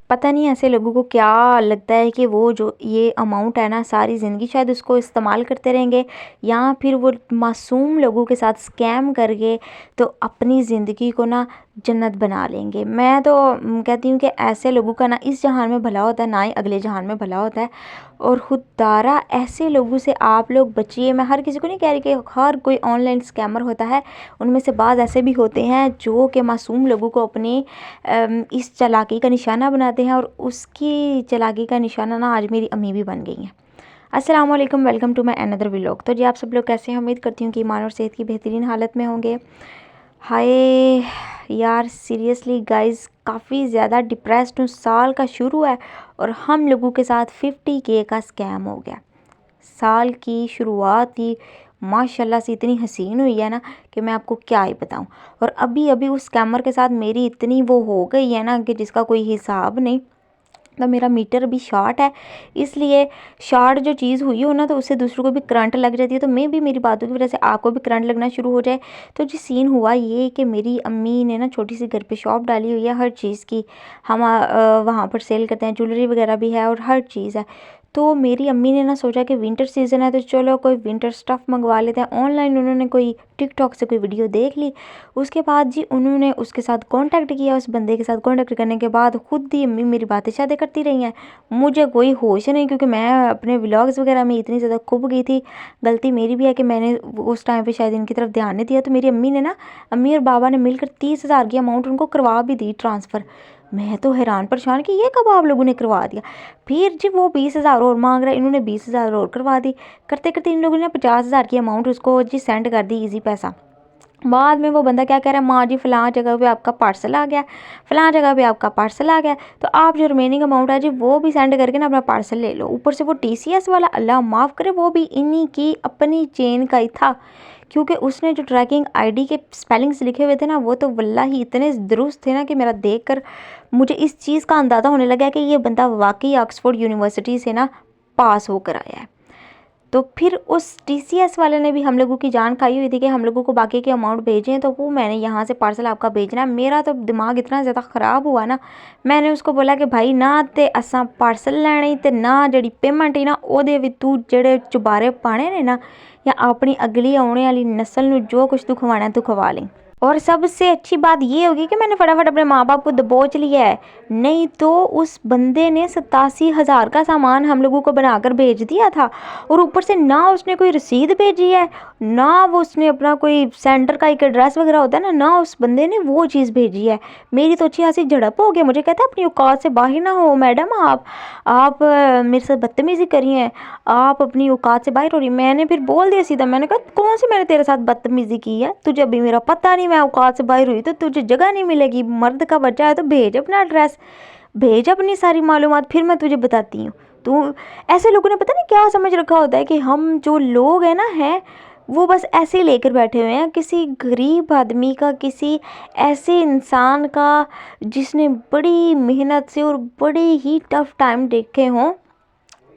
پتہ نہیں ایسے لوگوں کو کیا لگتا ہے کہ وہ جو یہ اماؤنٹ ہے نا ساری زندگی شاید اس کو استعمال کرتے رہیں گے، یا پھر وہ معصوم لوگوں کے ساتھ سکیم کر کے تو اپنی زندگی کو نا جنت بنا لیں گے۔ میں تو کہتی ہوں کہ ایسے لوگوں کا نہ اس جہان میں بھلا ہوتا ہے، نہ ہی اگلے جہان میں بھلا ہوتا ہے، اور خوددارہ ایسے لوگوں سے آپ لوگ بچیے۔ میں ہر کسی کو نہیں کہہ رہی کہ ہر کوئی آن لائن سکیمر ہوتا ہے، ان میں سے بعض ایسے بھی ہوتے ہیں جو کہ معصوم لوگوں کو اپنی اس چالاکی کا نشانہ بناتے ہیں، اور اس کی چالاکی کا نشانہ نا آج میری امی بھی بن گئی ہیں۔ السلام علیکم، ویلکم ٹو مائی اندر ولاگ۔ تو جی آپ سب لوگ کیسے ہیں؟ امید کرتی ہوں کہ ایمان اور صحت کی بہترین حالت میں ہوں گے۔ ہائے یار سیریسلی گائز، کافی زیادہ ڈپریسڈ ہوں۔ سال کا شروع ہے اور ہم لوگوں کے ساتھ 50K کا سکیم ہو گیا۔ سال کی شروعات ہی ماشاءاللہ سے اتنی حسین ہوئی ہے نا کہ میں آپ کو کیا ہی بتاؤں، اور ابھی اس سکیمر کے ساتھ میری اتنی وہ ہو گئی ہے نا کہ جس کا کوئی حساب نہیں۔ تو میرا میٹر ابھی شارٹ ہے، اس لیے شارٹ جو چیز ہوئی ہو نا تو اس سے دوسروں کو بھی کرنٹ لگ جاتی ہے، تو میں بھی میری باتوں کی وجہ سے آپ کو بھی کرنٹ لگنا شروع ہو جائے۔ تو جی سین ہوا یہ کہ میری امی نے نا چھوٹی سی گھر پہ شاپ ڈالی ہوئی ہے ہر چیز کی، ہم وہاں پر سیل کرتے ہیں، جولری وغیرہ بھی ہے اور ہر چیز ہے۔ تو میری امی نے نا سوچا کہ ونٹر سیزن ہے تو چلو کوئی ونٹر سٹف منگوا لیتے ہیں آن لائن۔ انہوں نے کوئی ٹک ٹاک سے کوئی ویڈیو دیکھ لی، اس کے بعد جی انہوں نے اس کے ساتھ کانٹیکٹ کیا۔ اس بندے کے ساتھ کانٹیکٹ کرنے کے بعد خود ہی امی میری باتیں شادیں کرتی رہی ہیں، مجھے کوئی ہوش نہیں، کیونکہ میں اپنے ولاگز وغیرہ میں اتنی زیادہ کھب گئی تھی۔ غلطی میری بھی ہے کہ میں نے اس ٹائم پہ شاید ان کی طرف دھیان نہیں دیا۔ تو میری امی نے نا، امی اور بابا نے مل کر 30,000 کی اماؤنٹ ان کو کروا بھی دی ٹرانسفر۔ میں تو حیران پریشان کہ یہ کب آپ لوگوں نے کروا دیا۔ پھر جی وہ 20,000 اور مانگ رہا ہے، انہوں نے 20,000 اور کروا دی۔ کرتے کرتے ان لوگوں نے 50,000 کی اماؤنٹ اس کو جی سینڈ کر دی ایزی پیسہ۔ بعد میں وہ بندہ کیا کہہ رہا ہے، ماں جی فلاں جگہ پہ آپ کا پارسل آ گیا، فلاں جگہ پہ آپ کا پارسل آ گیا، تو آپ جو ریمیننگ اماؤنٹ ہے جی وہ بھی سینڈ کر کے نا اپنا پارسل لے لو۔ اوپر سے وہ TCS والا اللہ معاف کرے وہ بھی انہی کی اپنی چین کا ہی تھا، کیونکہ اس نے جو ٹریکنگ ID کے سپیلنگز لکھے ہوئے تھے نا وہ تو واللہ ہی اتنے درست تھے نا کہ میرا دیکھ کر مجھے اس چیز کا اندازہ ہونے لگا کہ یہ بندہ واقعی آکسفورڈ یونیورسٹی سے نا پاس ہو کر آیا ہے۔ تو پھر اس TCS والے نے بھی ہم لوگوں کی جان کھائی ہوئی تھی کہ ہم لوگوں کو باقی کے اماؤنٹ بھیجیں، تو وہ میں نے یہاں سے پارسل آپ کا بھیجنا ہے۔ میرا تو دماغ اتنا زیادہ خراب ہوا نا، میں نے اس کو بولا کہ بھائی نہ تے اساں پارسل لینے تے نہ جڑی پیمنٹ ہی نا او دے وی تو جڑے چبارے پانے نے نا، یا اپنی اگلی آنے والی نسل نو جو کچھ تو کھوانا ہے تو کھوا لیں۔ اور سب سے اچھی بات یہ ہوگی کہ میں نے فٹافٹ اپنے ماں باپ کو دبوچ لیا ہے، نہیں تو اس بندے نے 87,000 کا سامان ہم لوگوں کو بنا کر بھیج دیا تھا، اور اوپر سے نہ اس نے کوئی رسید بھیجی ہے، نہ وہ اس نے اپنا کوئی سینٹر کا ایک ایڈریس وغیرہ ہوتا ہے نا، نہ اس بندے نے وہ چیز بھیجی ہے۔ میری تو اچھی خاصی جھڑپ ہو گیا، مجھے کہتا ہے اپنی اوقات سے باہر نہ ہو میڈم، آپ میرے ساتھ بدتمیزی کری ہیں، آپ اپنی اوقات سے باہر ہو رہی۔ میں نے پھر بول دیا سیدھا، میں نے کہا کون سی میں نے تیرے ساتھ بدتمیزی کی ہے، تجھے ابھی میرا پتہ نہیں، میں اوقات سے باہر ہوئی تو تجھے جگہ نہیں ملے گی، مرد کا بچہ ہے تو بھیج اپنا ایڈریس، بھیج اپنی ساری معلومات، پھر میں تجھے بتاتی ہوں۔ تو ایسے لوگوں نے پتہ نہیں کیا سمجھ رکھا ہوتا ہے کہ ہم جو لوگ ہیں نا وہ بس ایسے ہی لے کر بیٹھے ہوئے ہیں کسی غریب آدمی کا، کسی ایسے انسان کا جس نے بڑی محنت سے اور بڑے ہی ٹف ٹائم دیکھے ہوں،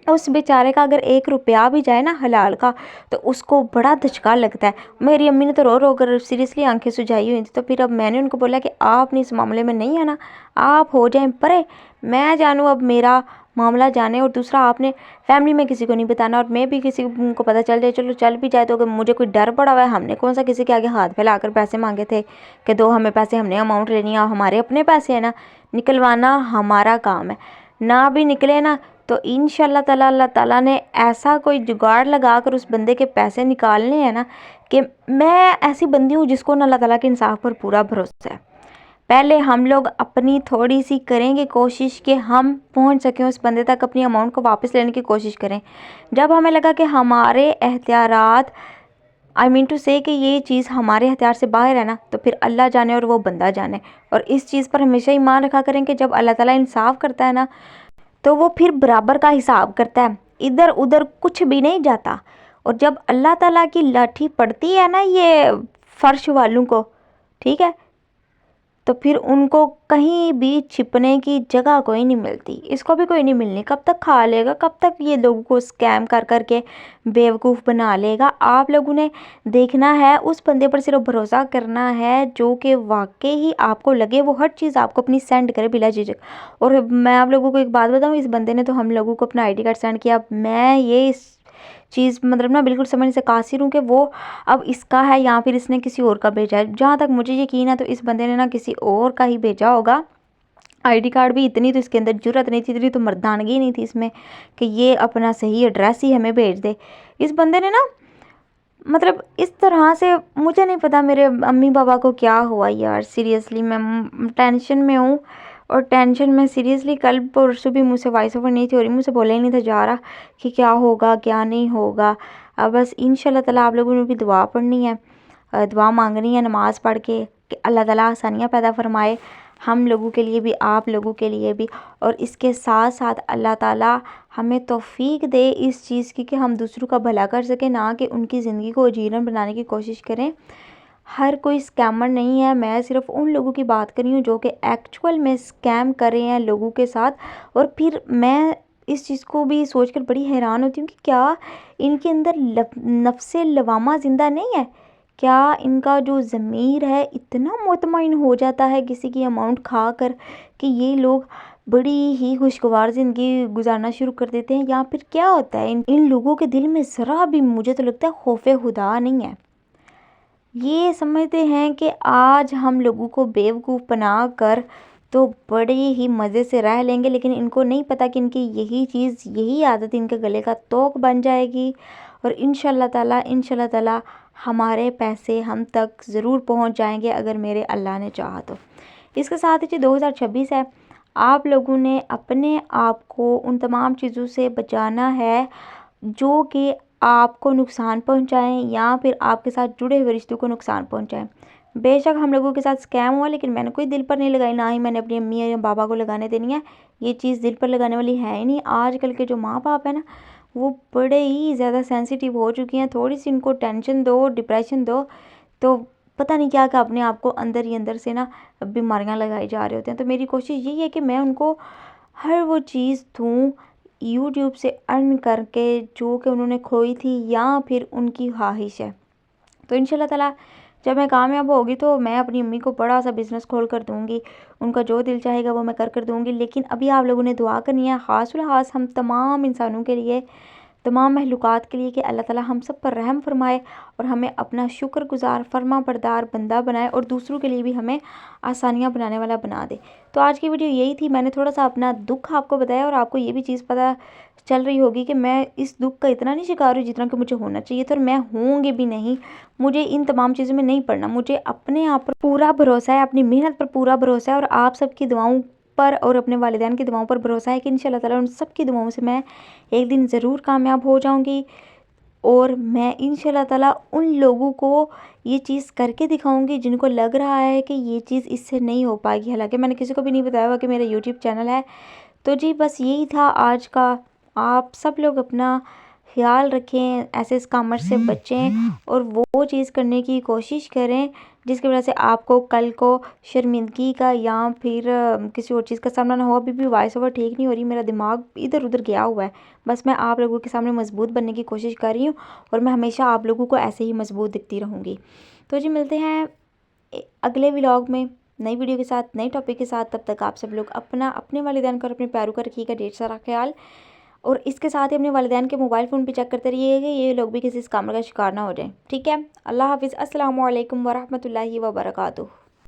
اس بیچارے کا اگر 1 روپیہ بھی جائے نا حلال کا تو اس کو بڑا دھچکا لگتا ہے۔ میری امی نے تو رو رو کر سیریسلی آنکھیں سجائی ہوئی تھی۔ تو پھر اب میں نے ان کو بولا کہ آپ نے اس معاملے میں نہیں آنا، آپ ہو جائیں پرے، میں جانوں اب میرا معاملہ جانے، اور دوسرا آپ نے فیملی میں کسی کو نہیں بتانا، اور میں بھی کسی کو پتہ چل جائے چلو چل بھی جائے تو اگر مجھے کوئی ڈر پڑا ہوا ہے، ہم نے کون سا کسی کے آگے ہاتھ پھیلا کر پیسے مانگے تھے کہ دو ہمیں پیسے، ہم نے اماؤنٹ لینی ہے، ہمارے اپنے پیسے ہیں نا، نکلوانا ہمارا کام ہے، نہ بھی نکلے نا تو انشاءاللہ تعالی اللہ تعالیٰ نے ایسا کوئی جگاڑ لگا کر اس بندے کے پیسے نکالنے ہیں نا، کہ میں ایسی بندی ہوں جس کو اللہ تعالیٰ کے انصاف پر پورا بھروسہ ہے۔ پہلے ہم لوگ اپنی تھوڑی سی کریں گے کوشش کہ ہم پہنچ سکیں اس بندے تک، اپنی اماؤنٹ کو واپس لینے کی کوشش کریں۔ جب ہمیں لگا کہ ہمارے اختیارات کہ یہ چیز ہمارے اختیار سے باہر ہے نا، تو پھر اللہ جانے اور وہ بندہ جانے۔ اور اس چیز پر ہمیشہ ایمان رکھا کریں کہ جب اللہ تعالیٰ انصاف کرتا ہے نا تو وہ پھر برابر کا حساب کرتا ہے، ادھر ادھر کچھ بھی نہیں جاتا۔ اور جب اللہ تعالیٰ کی لاٹھی پڑتی ہے نا یہ فرش والوں کو، ٹھیک ہے، تو پھر ان کو کہیں بھی چھپنے کی جگہ کوئی نہیں ملتی، اس کو بھی کوئی نہیں ملنی، کب تک کھا لے گا، کب تک یہ لوگوں کو اسکیم کر کر کے بیوقوف بنا لے گا۔ آپ لوگوں نے دیکھنا ہے، اس بندے پر صرف بھروسہ کرنا ہے جو کہ واقعی ہی آپ کو لگے وہ ہر چیز آپ کو اپنی سینڈ کرے بلا جھجک۔ اور میں آپ لوگوں کو ایک بات بتاؤں، اس بندے نے تو ہم لوگوں کو اپنا ID کارڈ سینڈ کیا، میں یہ چیز مطلب نا بالکل سمجھ سے قاصر ہوں کہ وہ اب اس کا ہے یا پھر اس نے کسی اور کا بھیجا ہے۔ جہاں تک مجھے یقین ہے تو اس بندے نے نا کسی اور کا ہی بھیجا ہوگا۔ ID کارڈ بھی اتنی تو اس کے اندر جرات نہیں تھی، اتنی تو مردانگی نہیں تھی اس میں کہ یہ اپنا صحیح ایڈریس ہی ہمیں بھیج دے۔ اس بندے نے نا مطلب اس طرح سے، مجھے نہیں پتا میرے امی بابا کو کیا ہوا یار، سیریسلی میں ٹینشن میں ہوں، اور ٹینشن میں سیریسلی کل پرسوں بھی مجھ سے وائس اوور نہیں تھی ہو رہی، مجھ سے بولا ہی نہیں تھا جا رہا کہ کیا ہوگا کیا نہیں ہوگا۔ اب بس انشاءاللہ تعالیٰ آپ لوگوں نے بھی دعا پڑھنی ہے، دعا مانگنی ہے نماز پڑھ کے کہ اللہ تعالیٰ آسانیاں پیدا فرمائے ہم لوگوں کے لیے بھی، آپ لوگوں کے لیے بھی، اور اس کے ساتھ ساتھ اللہ تعالیٰ ہمیں توفیق دے اس چیز کی کہ ہم دوسروں کا بھلا کر سکیں، نہ کہ ان کی زندگی کو اجیرن بنانے کی کوشش کریں۔ ہر کوئی اسکیمر نہیں ہے، میں صرف ان لوگوں کی بات کر رہی ہوں جو کہ ایکچول میں اسکیم کر رہے ہیں لوگوں کے ساتھ۔ اور پھر میں اس چیز کو بھی سوچ کر بڑی حیران ہوتی ہوں کہ کیا ان کے اندر نفس لوامہ زندہ نہیں ہے؟ کیا ان کا جو ضمیر ہے اتنا مطمئن ہو جاتا ہے کسی کی اماؤنٹ کھا کر کہ یہ لوگ بڑی ہی خوشگوار زندگی گزارنا شروع کر دیتے ہیں؟ یا پھر کیا ہوتا ہے ان لوگوں کے دل میں ذرا بھی، مجھے تو لگتا ہے، خوف خدا نہیں ہے۔ یہ سمجھتے ہیں کہ آج ہم لوگوں کو بیوقوف بنا کر تو بڑے ہی مزے سے رہ لیں گے، لیکن ان کو نہیں پتہ کہ ان کی یہی چیز، یہی عادت ان کے گلے کا توق بن جائے گی، اور انشاءاللہ تعالیٰ ہمارے پیسے ہم تک ضرور پہنچ جائیں گے اگر میرے اللہ نے چاہا تو۔ اس کے ساتھ ہی 2026 ہے، آپ لوگوں نے اپنے آپ کو ان تمام چیزوں سے بچانا ہے جو کہ آپ کو نقصان پہنچائیں یا پھر آپ کے ساتھ جڑے ہوئے رشتوں کو نقصان پہنچائیں۔ بے شک ہم لوگوں کے ساتھ اسکیم ہوا، لیکن میں نے کوئی دل پر نہیں لگائی، نہ ہی میں نے اپنی امی یا بابا کو لگانے دینی ہے۔ یہ چیز دل پر لگانے والی ہے ہی نہیں۔ آج کل کے جو ماں باپ ہیں نا، وہ بڑے ہی زیادہ سینسیٹیو ہو چکی ہیں، تھوڑی سی ان کو ٹینشن دو، ڈپریشن دو تو پتہ نہیں کیا کہ اپنے آپ کو اندر ہی اندر سے نا بیماریاں لگائی جا رہے ہوتے ہیں۔ تو میری کوشش یہی ہے کہ میں ان کو ہر وہ چیز دوں یوٹیوب سے ارن کر کے جو کہ انہوں نے کھوئی تھی یا پھر ان کی خواہش ہے۔ تو انشاءاللہ تعالیٰ جب میں کامیاب ہوگی تو میں اپنی امی کو بڑا سا بزنس کھول کر دوں گی، ان کا جو دل چاہے گا وہ میں کر دوں گی۔ لیکن ابھی آپ لوگوں نے دعا کرنی ہے، خاص الخاص ہم تمام انسانوں کے لیے، تمام مخلوقات کے لیے، کہ اللہ تعالیٰ ہم سب پر رحم فرمائے اور ہمیں اپنا شکر گزار، فرما بردار بندہ بنائے، اور دوسروں کے لیے بھی ہمیں آسانیاں بنانے والا بنا دے۔ تو آج کی ویڈیو یہی تھی، میں نے تھوڑا سا اپنا دکھ آپ کو بتایا، اور آپ کو یہ بھی چیز پتہ چل رہی ہوگی کہ میں اس دکھ کا اتنا نہیں شکار ہوں جتنا کہ مجھے ہونا چاہیے تھا، اور میں ہوں گی بھی نہیں۔ مجھے ان تمام چیزوں میں نہیں پڑنا، مجھے اپنے آپ پر پورا بھروسہ ہے، اپنی محنت پر پورا بھروسہ ہے، اور آپ سب کی دعاؤں پر اور اپنے والدین کی دعاؤں پر بھروسہ ہے کہ انشاءاللہ تعالیٰ ان سب کی دعاؤں سے میں ایک دن ضرور کامیاب ہو جاؤں گی، اور میں انشاءاللہ تعالیٰ ان لوگوں کو یہ چیز کر کے دکھاؤں گی جن کو لگ رہا ہے کہ یہ چیز اس سے نہیں ہو پائے گی۔ حالانکہ میں نے کسی کو بھی نہیں بتایا ہوا کہ میرا یوٹیوب چینل ہے۔ تو جی بس یہی تھا آج کا۔ آپ سب لوگ اپنا خیال رکھیں، ایسے اسکامر سے بچیں، اور وہ چیز کرنے کی کوشش کریں جس کی وجہ سے آپ کو کل کو شرمندگی کا یا پھر کسی اور چیز کا سامنا نہ ہو۔ ابھی بھی وائس اوور ٹھیک نہیں ہو رہی، میرا دماغ ادھر ادھر گیا ہوا ہے، بس میں آپ لوگوں کے سامنے مضبوط بننے کی کوشش کر رہی ہوں، اور میں ہمیشہ آپ لوگوں کو ایسے ہی مضبوط دکھتی رہوں گی۔ تو جی ملتے ہیں اگلے ولاگ میں نئی ویڈیو کے ساتھ، نئی ٹاپک کے ساتھ۔ تب تک آپ سب لوگ اپنے والدین کا اور اپنے پیاروں کا رکھیے گا ڈھیر سارا خیال، اور اس کے ساتھ ہی اپنے والدین کے موبائل فون بھی چیک کرتے رہیے گا، یہ لوگ بھی کسی اسکامر کا شکار نہ ہو جائیں۔ ٹھیک ہے، اللہ حافظ، السلام علیکم ورحمۃ اللہ وبرکاتہ۔